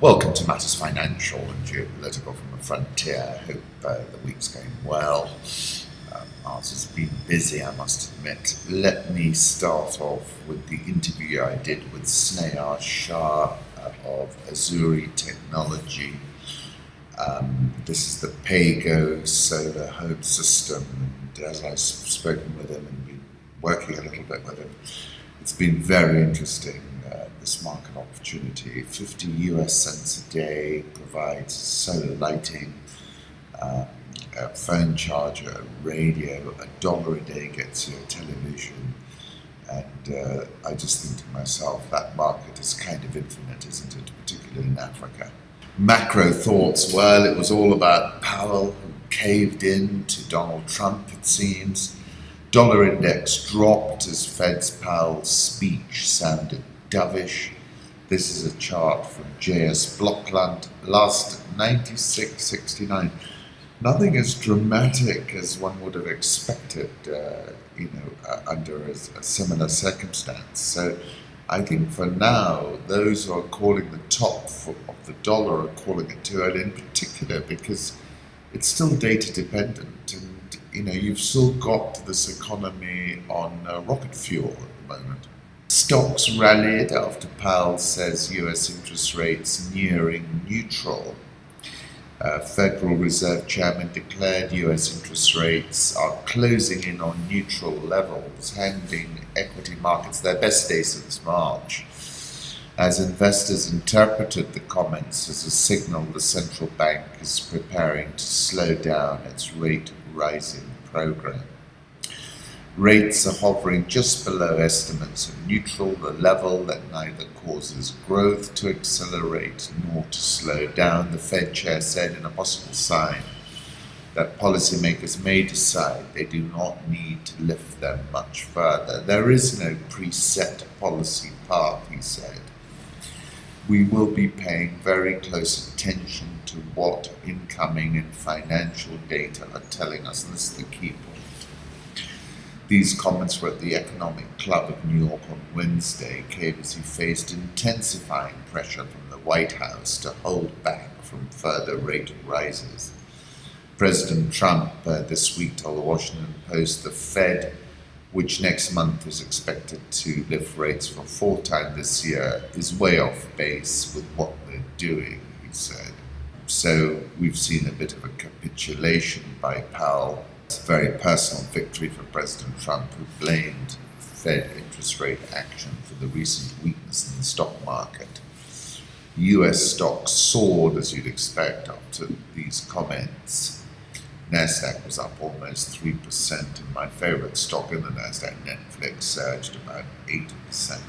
Welcome to Matters Financial and Geopolitical from the Frontier. I hope the week's going well. Ours has been busy, I must admit. Let me start off with the interview I did with Sneha Shah of Azuri Technology. This is the PayGo solar home system, and as I've spoken with him and been working a little bit with him, it's been very interesting. This market opportunity, 50 US cents a day, provides solar lighting, a phone charger, a radio, $1 a day gets you a television, and I just think to myself, that market is kind of infinite, isn't it, particularly in Africa. Macro thoughts, well, it was all about Powell, who caved in to Donald Trump, it seems. Dollar index dropped as Fed's Powell's speech sounded dovish. This is a chart from JS Blockland, last 96.69. Nothing as dramatic as one would have expected, under a similar circumstance. So I think for now, those who are calling the top of the dollar are calling it too early, in particular because it's still data dependent, and you've still got this economy on rocket fuel at the moment. Stocks rallied after Powell says US interest rates nearing neutral. Federal Reserve Chairman declared US interest rates are closing in on neutral levels, handing equity markets their best day since March, as investors interpreted the comments as a signal the central bank is preparing to slow down its rate-rising program. Rates are hovering just below estimates of neutral, the level that neither causes growth to accelerate nor to slow down, the Fed chair said, in a possible sign that policymakers may decide they do not need to lift them much further. There is no preset policy path, he said. We will be paying very close attention to what incoming and financial data are telling us, and this is the key point. These comments were at the Economic Club of New York on Wednesday, came as he faced intensifying pressure from the White House to hold back from further rate rises. President Trump this week told the Washington Post the Fed, which next month is expected to lift rates for 4th time this year, is way off base with what they're doing, he said. So we've seen a bit of a capitulation by Powell. It's a very personal victory for President Trump, who blamed Fed interest rate action for the recent weakness in the stock market. US stocks soared, as you'd expect, after these comments. Nasdaq was up almost 3%, and my favorite stock in the Nasdaq, Netflix, surged about 80%.